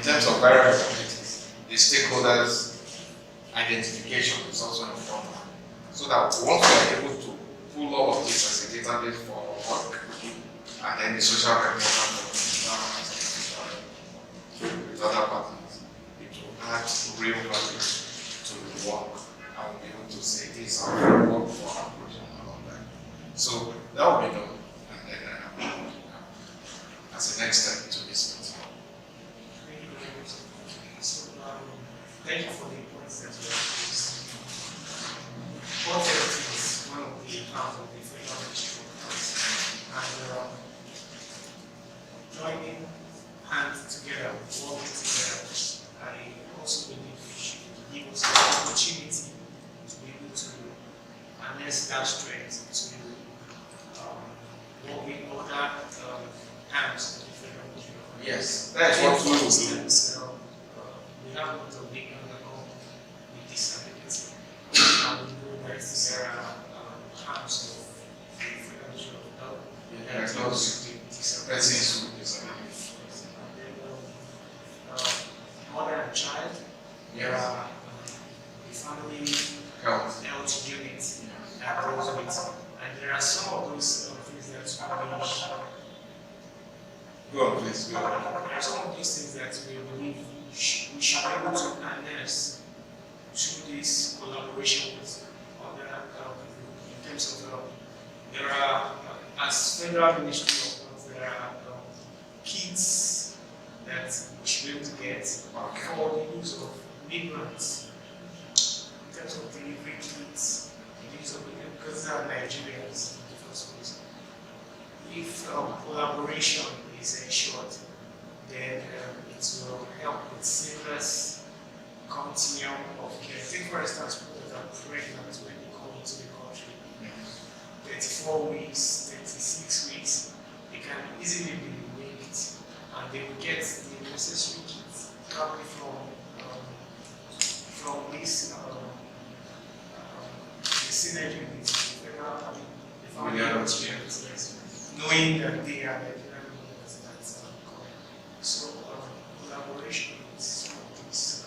terms of viral hepatitis, the stakeholders' identification is also important. So that once we are able to pull all of this as a database for our work, and then the social record with other partners, it will add real value to the work. I will be able to say this is our framework for our project and all that. So that will be done, and then as a next step to this. Thank you very much. So, thank you for the points that you have raised. What is one of the parts of the federal ministry of health, and joining hands together, working together, I also believe we should give us the opportunity to be able to harness that strength to work with other arms of the federal ministry of health. Yes, that's what we will do. So, we have a lot of big with disability, and we know that there are arms of the federal ministry of health. There are those persons with disabilities. Mother and child, there are the family health units that goes with it. And there are some of those things that Go on, please. Go on. there are some of these things that we believe we should be able to harness through this collaboration with other people in terms of there are, as federal ministry of health, there are kits that we should be able to get for the use of migrants in terms of delivery kits, the use of because they are Nigerians in the first place. If collaboration is ensured, then it will help with seamless continuum of care. Take for instance people that are pregnant when they come into the country. 34 weeks, 36 weeks, they can easily be linked and they will get the necessary kits probably from this the synergy with the federal the family health units, knowing that they are Nigerian members that's correct. So collaboration with some of these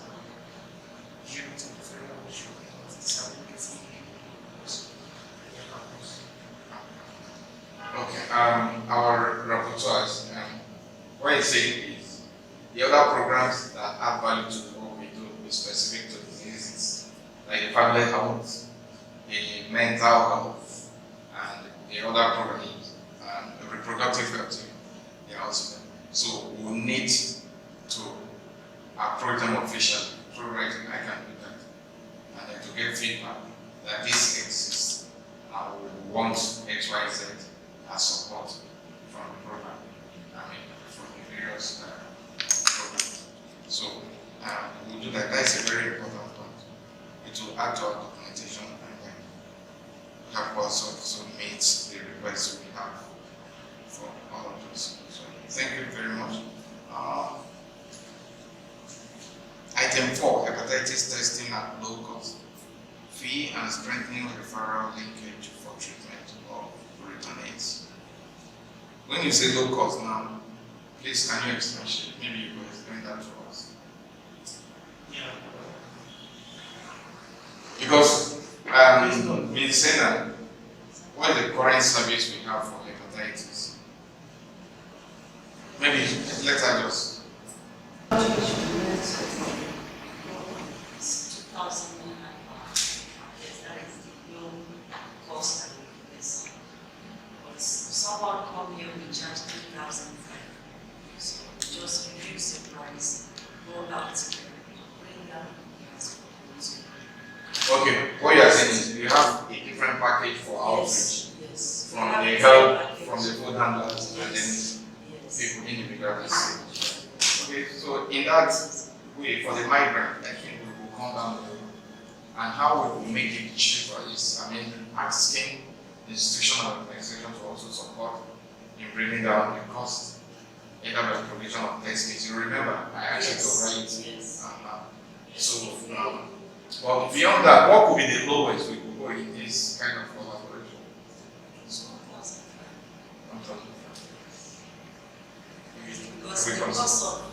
units of the federal ministry of health, disability, Okay, our rapporteurs, what he's saying is the other programs that add value to what we do is specific to diseases like the family health, the mental health, and the other programs, the reproductive health, the husband. So we need to approach them officially through writing. I can do that, and then to get feedback that this exists. We want X, Y, Z as support from the program. From the various programs. So we'll do that. That's a very important point. It will add to our documentation and then help us also meet the requests we have for all of those. So thank you very much. Item 4, hepatitis testing at low cost. Fee and strengthening referral linkage for treatment of returnees. When you say low cost now, please can you explain? Maybe you will explain that to us. yeah. Because medicine, what is the current service we have for hepatitis? Maybe let her just. Someone come here, we charge 3,500. So just reduce the price, go out, bring down Okay, what you are saying is you have a different package for outreach. Yes. From the help, from the food handlers, and then people individually. Okay, so in that way, for the migrant, I think we will come down and how we will make it cheaper is, asking the institutional organization to also support in bringing down the cost, either by the provision of test kits. You remember, I asked you to write. Yes. So, but beyond that, what could be the lowest we could go in this kind of collaboration? Because the cost of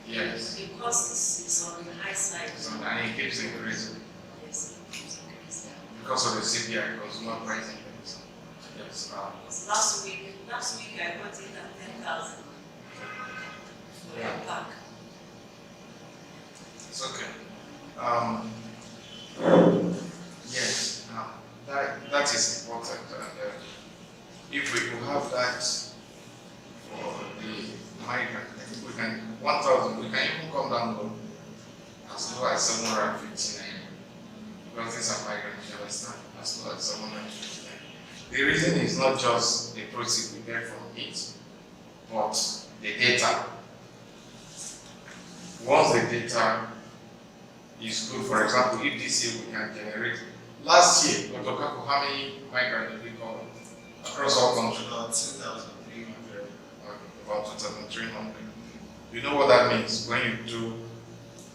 yes. the cost is on the high side. So, and it keeps increasing Yes, it keeps increasing. because of the CPI, consumer price index. Yes. Last week I got it at 10,000 for a pack. It's okay. Yes, that is important. And if we could have that for the migrant, I think we can, 1,000, we can even come down low as low as 759. Because these are migrants, you understand? As low as 759. The reason is not just the proceeds we get from it, but the data. Once the data is good, for example, if this year we can generate, last year, Dr. Kako, how many migrants did we cover across all countries? About 2,300. About 2,300. You know what that means when you do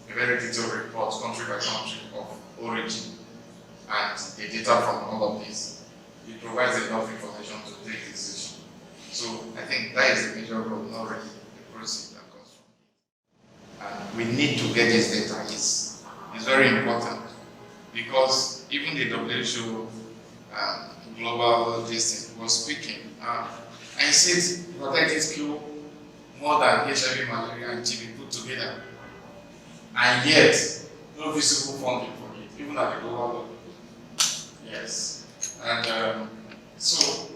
a very detailed report, country by country, of origin and the data from all of this. It provides enough information to take a decision. So I think that is the major role, not really the process that comes from it. And we need to get this data. It's very important because even the WHO global listing was speaking and said hepatitis kill more than HIV, malaria, and TB put together, and yet no visible funding for it, even at the global level. Yes. And so,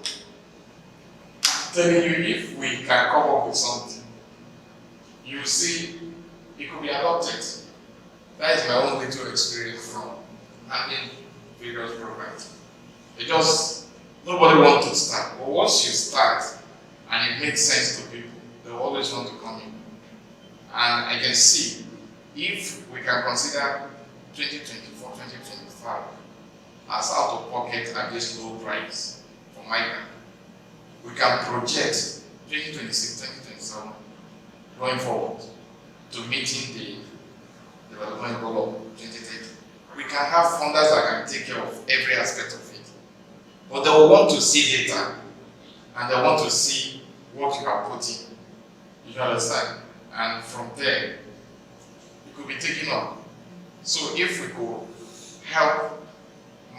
I'm telling you, if we can come up with something, you see, it could be adopted. That is my own little experience from having various programs. Nobody wants to start. But once you start, and it makes sense to people, they always want to come in. And I can see, if we can consider 2024, 2025, as out of pocket at this low price for migrant, we can project 2026, 2027 going forward to meeting the development goal of 2030. We can have funders that can take care of every aspect of it. But they will want to see data and they want to see what you are putting. You understand? And from there, it could be taken up. So if we could help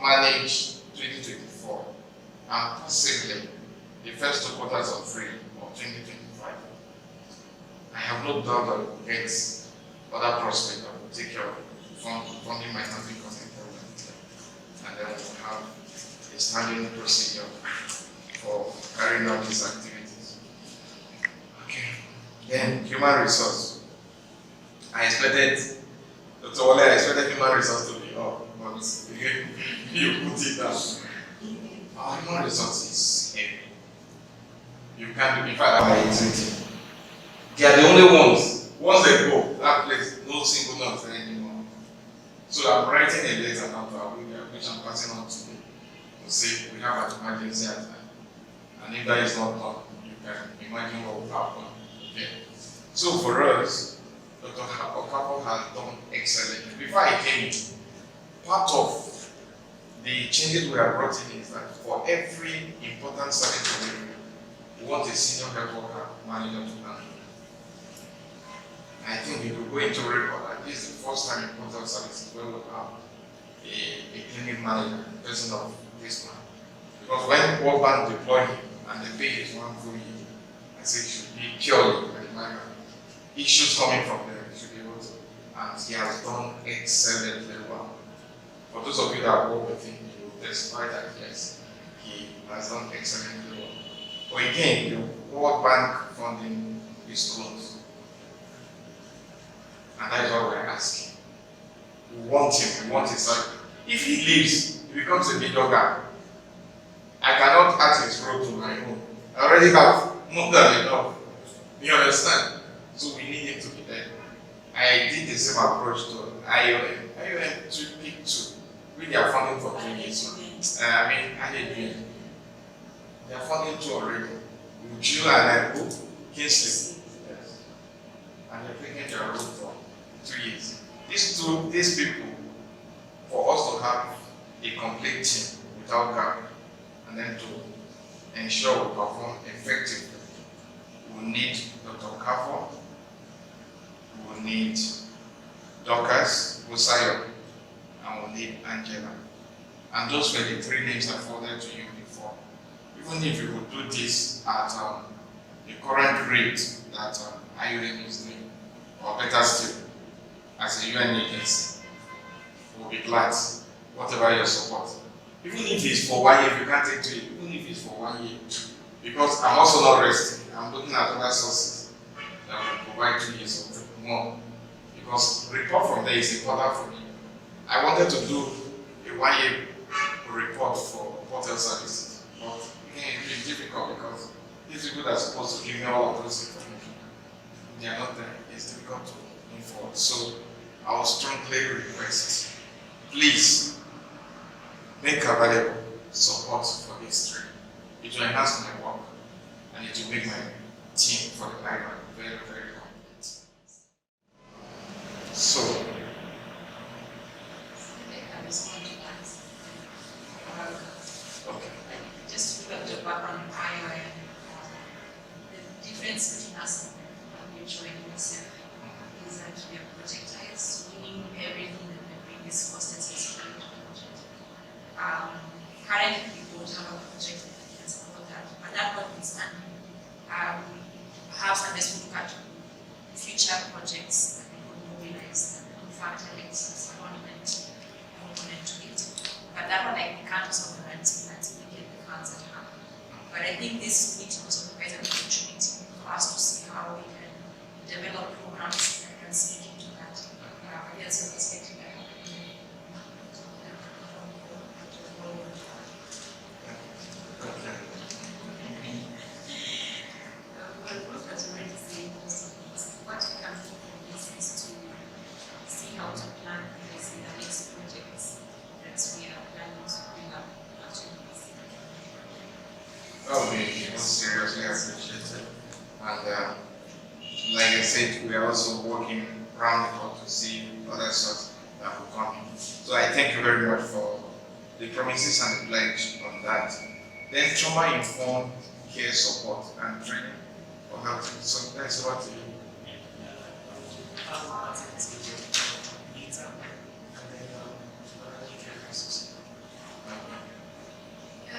manage 2024 and possibly the first 2 quarters of 2025, I have no doubt that we will get other prospects that will take care of it. Funding might not be connected, and then we'll have a standing procedure for carrying out these activities. Okay. Then human resource. I expected human resource to be up, but you put it down. Our human resource is heavy. You can't do, in fact, our integrity. They are the only ones. Once they go, that place, no single nurse there anymore. So I'm writing a letter now to Abuja, which I'm passing on today, to say we have an emergency at time. And if that is not done, you can imagine what will happen. Okay. So for us, Dr. Okapo has done excellently. Before I came in, part of the changes we have brought in is that for every important service we want a senior health worker manager to handle. I think we could go into record that this is the first time in important services where we have a clinic manager, a person of this man. Because when World Bank deploy him and the pay is 1 full year, I say it should be purely by the migrant. Issues coming from there, he should be able to. And he has done excellently well. For those of you that work with him, you will testify that yes, he has done excellently well. But again, the World Bank funding is closed. And that is what we're asking. We want him, we want his side. If he leaves, he becomes a middle guy. I cannot add his role to my own. I already have more than enough. You understand? So we need him to be there. I did the same approach to IOM. IOM took pick 2. We are funding for 2 years. I didn't do it. They are funding 2 already. Uju and I book Kingsley. Yes. And they're taking their role for 2 years. These people, for us to have a complete team without gap, and then to ensure we perform effectively, we need Dr. Kafo, we'll need Dorcas, Busayo, and we'll need Angela. And those were the three names I forwarded to you before. Even if you would do this at the current rate that IOM is doing, or better still, as a UN agency, we'll be glad, whatever your support. Even if it's for 1 year, if you can't take 2 years, even if it's for 1 year, because I'm also not resting. I'm looking at other sources that will provide 2 years or more. Because report from there is important for me. I wanted to do a 1 year report for hotel services, but it's been difficult because these people that are supposed to give me all of those information, they are not there. It's difficult to move forward. So I will strongly request, please make available support for this training. It will enhance my work and it will make my team for the library very, very complete. So, I respond to that. okay. Just to put the background in IOM, the difference between us and mutual and yourself is that we are projectiles, meaning everything that we bring is costed as a project. Currently, we don't have a project that can support that, but that notwithstanding, perhaps unless we look at future projects that we could mobilize and factor in some component to it. But that one, I can't also guarantee that we get the funds at hand. But I think this meeting also provides an opportunity for us to see how we can develop programs that can sink into that. Yes, a perspective. What we can do from this is to see how to plan the next projects that we are planning to bring up actually. Oh, we most seriously appreciate it. And like I said, we are also working around the clock to see other sources that will come in. So I thank you very much for the promises and the pledge on that. Then trauma-informed care support and training for health. So that's what you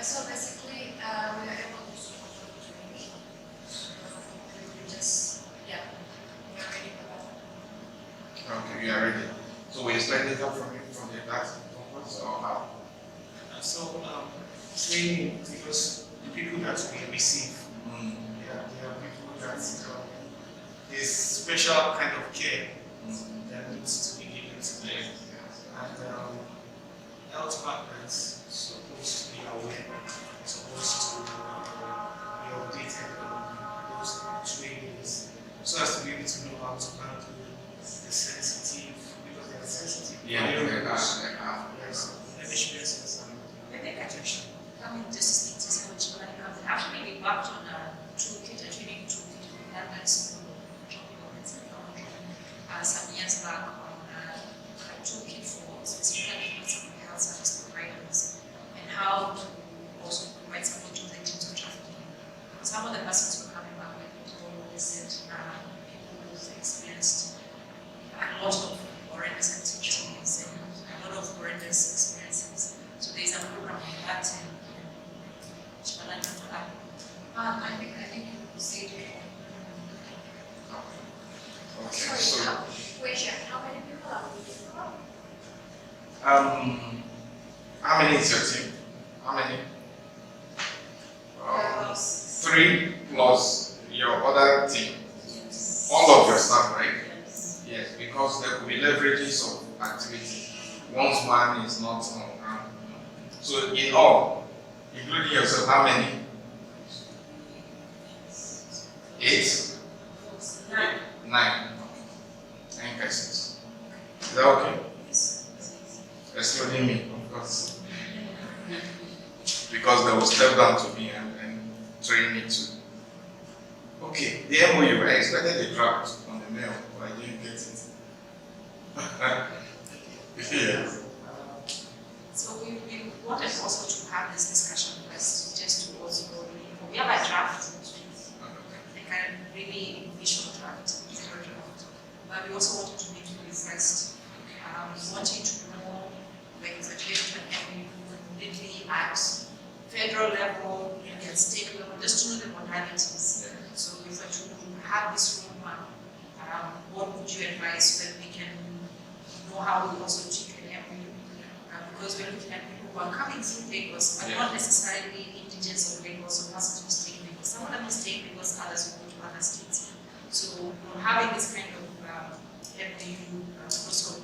So basically, we are able to support the training. We just, we are ready for that. Okay, you are ready. So we expect data from you from the last conference or how? Training, because the people that we receive, Mm. they are people that there's special kind of care that needs to be given to them. And health partners supposed to be aware, supposed to be updated on those trainings, so as to be able to know how to handle the sensitive, because they are sensitive. Yes, protection. I mean, just to speak to so much, but actually we worked on a toolkit, a training toolkit, and that's some years back on a toolkit for specifically some health service providers and how to also provide support to victims of trafficking. Some of the persons who are coming back with told us that people who've experienced a lot of horrendous activities and a lot of horrendous experiences. So there's a program on that and I think you see it. Okay, Sorry, so question, how many people are we looking for? how many is your team? How many? 3 plus your other team. All of your staff, right? Yes, because there could be leverages of activity once one is not on ground. So in all, including yourself, how many? 8? 9. 9 persons. Is that okay? Excluding me, of course. Because they will step down to me and train me too. Okay, the MOU, I expected a draft on the mail, but I didn't get it. Yeah. So we wanted also to have this discussion first, just to also, we have a draft, a kind of really visual draft, zero draft, but we just to know the modalities. Yeah. So if I should have this roadmap, what would you advise so that we can know how we also treat an MU? Because we're looking at people who are coming through Lagos, but not necessarily indigenous of Lagos or persons who stay in Lagos. Some of them will stay in Lagos, others will go to other states. So having this kind of MU also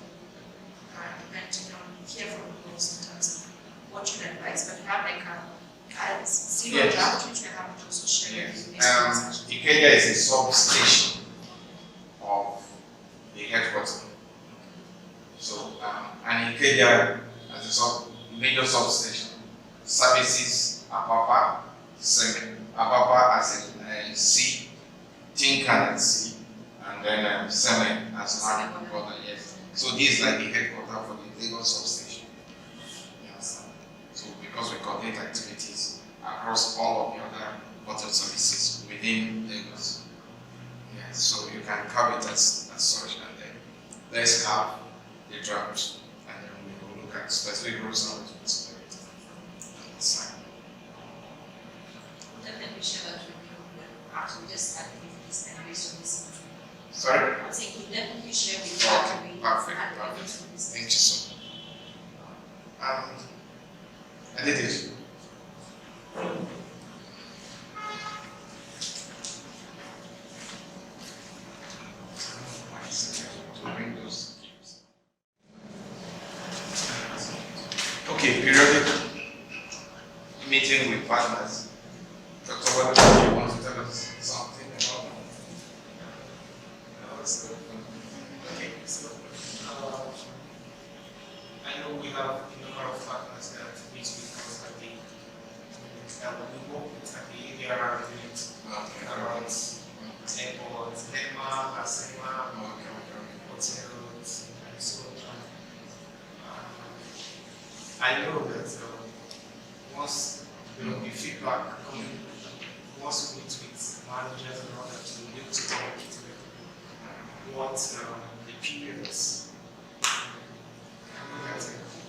depending on hear from those in terms of what you advise, but you have like a zero draft which we have to also share with you. Ikeja is a substation of the headquarters. So, and Ikeja as a major substation services Apapa, Seme, Apapa as a C, Tinkan and C, and then Seme as land border, yes. So this is like the headquarters for the Lagos substation. Yes. So because we coordinate activities across all of the other water services within Lagos. Yeah. So you can carve it as such, and then let's have the draft, and then we will look at specific rules and responsibility. Definitely share that with you. Actually, just add this and based on this. Sorry? I'm saying you definitely share with Okay, you. perfect. Perfect. Thank you so much. I did it. Okay, periodic meeting with partners. Dr. Wadu, you want to tell us something about Okay, so I know we have a number of partners that meet with us at the we work with at the area unit around airports, NEMA, ASEMA, hotels, and so on. I know that once there will be feedback coming, once we meet with managers in order to be able to communicate to them what the periods,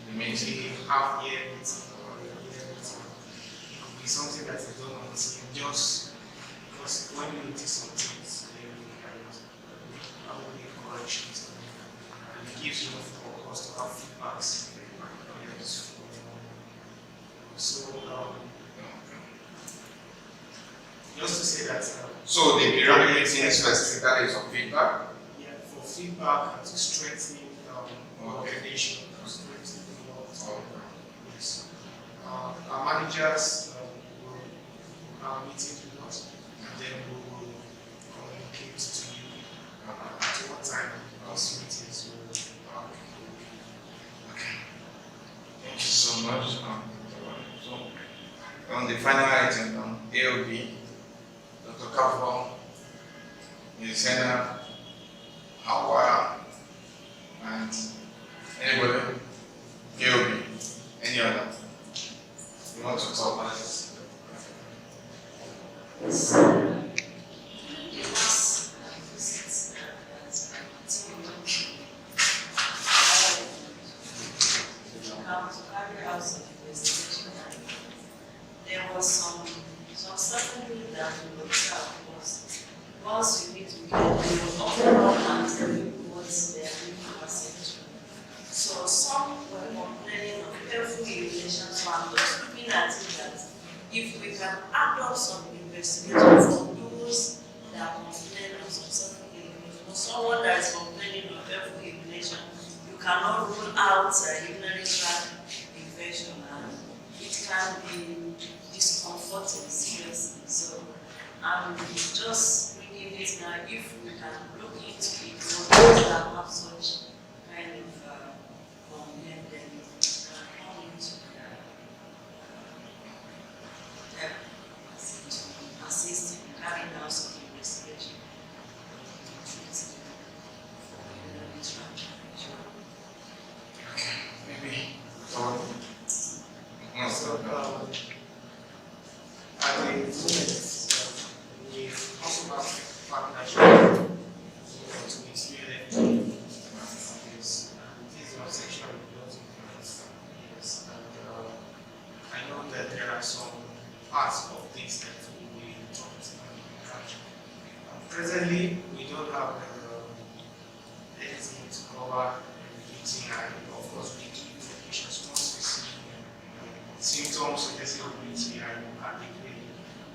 the meeting? a half-year meeting or a year meeting, it could be something that is done on team just because when you notice some things, then you can make corrections and it gives you enough for us to have feedbacks. So, just to say that. So the periodic meeting specifically is for feedback? Yeah, for feedback and to strengthen organization, to strengthen the work. Yes. Our managers will have meetings with us, and then we will communicate to you at what time those meetings will. Okay. Thank you so much. So, on the final item, AOB, Dr. Kafo, Yesenia, Hawa, and anybody, AOB, any other, you want to talk about this? There was some certainty that we looked at was once we meet together, we will often run and tell you what they are doing per section. So some were complaining of careful irrigation, so I'm just looking at it that if we can add up some investigators for those that complain of some certain irrigation, someone that is complaining of careful irrigation, you cannot rule out urinary tract infection, and it can be discomforting seriously. So I'm just bringing it now. If we can look into it for those that have such kind of complaint, then come into assist in carrying out some investigation. Maybe. So, So, at the moment, we also have partnership to experience. Yes, and this is our section of building plans. Yes, and I know that there are some parts of this that we Presently, we don't have anything to cover UTI. Of course, we need to use medications once we see symptoms suggesting UTI at the clinic.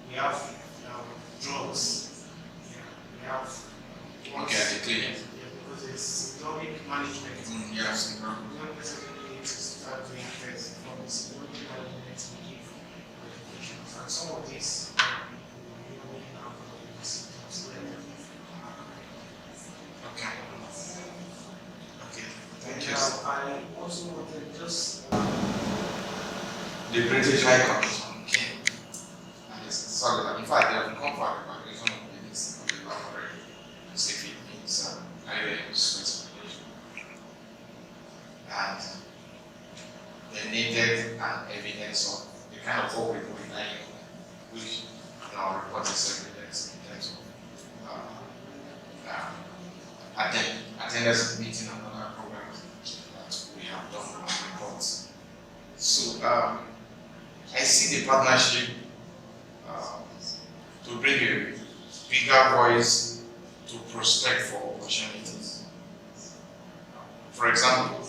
We have drugs. Yeah, we have. Okay, at the clinic. Yeah, because it's symptomatic management. Yes. We don't necessarily need to start doing tests from the symptomatic management to give medications. And some of these we only have symptoms later. Okay. Okay. Thank you. I also wanted just The British High Commission came and they saw that, in fact, they have come for an evaluation of this of the laboratory to see if it meets IOM specification. And they needed an evidence of the kind of work we do in IOM, which in our report is evidence in terms of attendance meeting and other programs that we have done on reports. So I see the partnership to bring a bigger voice to prospect for opportunities. For example,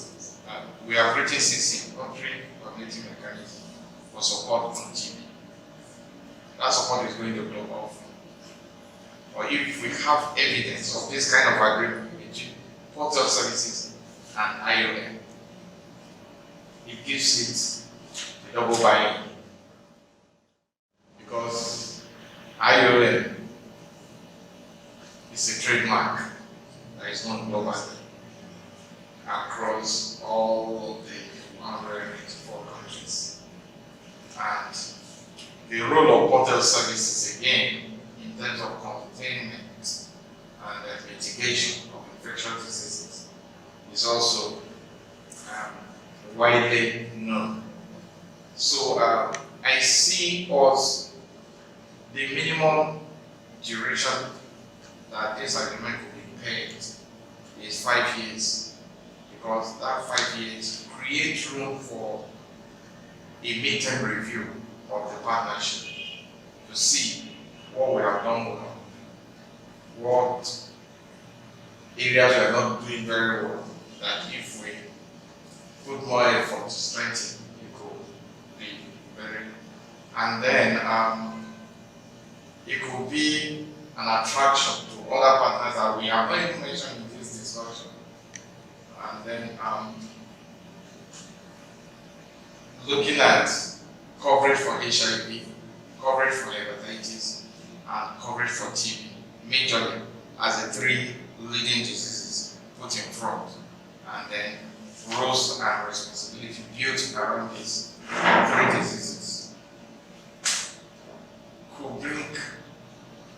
we have written 16 country coordinating mechanism for support on TB. That support is going to blow off. Or if we have evidence of this kind of agreement between Port of Services and IOM, it gives it a double buy-in. Because IOM is a trademark that is known globally across all the 184 countries. And the role of Port of Services again in terms of containment and mitigation of infectious diseases is also widely known. So I see us the minimum duration that this agreement will be paid is 5 years, because that 5 years creates room for a midterm review of the partnership to see what we have done well, what areas we are not doing very well, that if we put more effort to strengthen, it could be very, and then it could be an attraction to other partners that we have not even mentioned in this discussion. And then looking at coverage for HIV, coverage for hepatitis, and coverage for TB, majorly as the three leading diseases put in front, and then roles and responsibility built around these three diseases could bring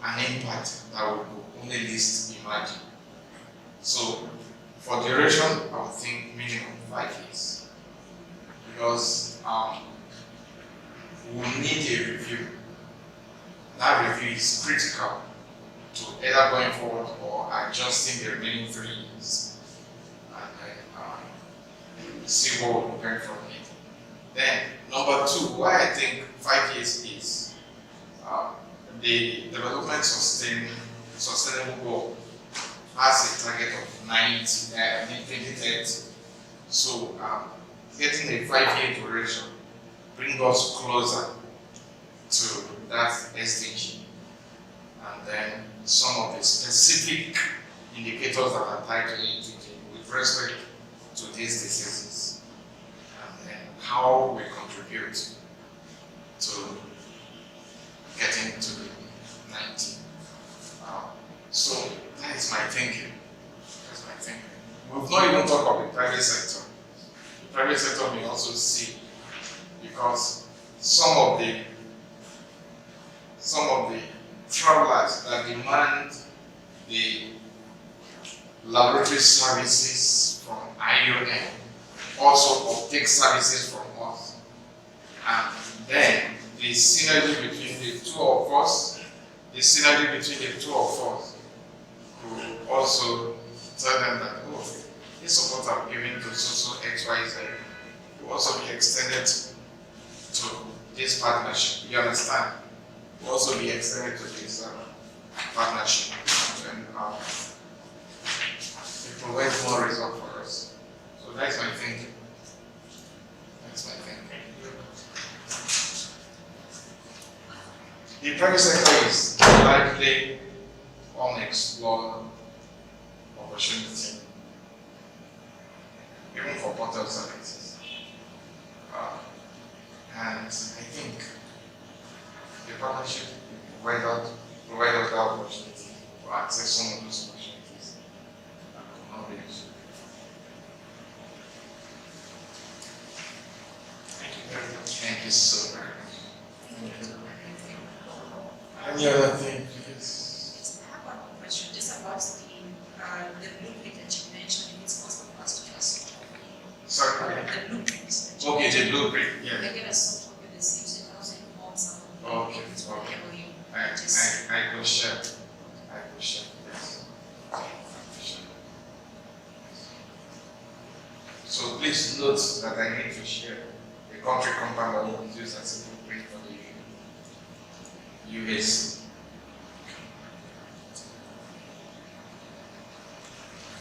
an impact that we could only least imagine. So for duration, I would think minimum 5 years, because we need a review. That review is critical to either going forward or adjusting the remaining 3 years, and then see what we learn from it. Then number two, why I think 5 years is the development sustainable goal has a target of 2030. So getting a 5-year duration brings us closer to that SDG. And then some of the specific indicators that are tied to SDG with respect to these diseases, and then how we contribute to getting to the 90. So that is my thinking. That's my thinking. We've not even talked about the private sector. The private sector may also see, because some of the travelers that demand the laboratory services from IOM also take services from us. And then the synergy between the two of us could also tell them that, oh, this support I'm giving to so XYZ will also be extended to this partnership. You understand? will also be extended to this partnership, and it provides more result for us. So that's my thinking. That's my thinking. Thank you very much. The private sector is likely unexplored opportunity, even for portal services. And I think the partnership will provide us that opportunity to access some of those opportunities that could not be used. Thank you very much. Thank you so very much. Any other thing, please? I have one more question, just about the blueprint that you mentioned. If it's possible for us to get a soft copy. Sorry. The blueprints. that you Okay, the mentioned. blueprint, Can yeah. I get a soft copy of this using also involve some of the Okay, it's okay. whatever you I just. could share. I could share, yes. I could share. So please note that I need to share the country compound that will be used as a blueprint for the US.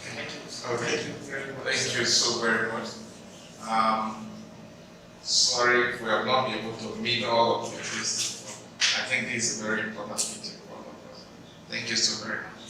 Thank you. Okay. Thank you very much. Thank you so very much. Sorry if we have not been able to meet all of the list. I think this is a very important meeting for all of us. Thank you so very much.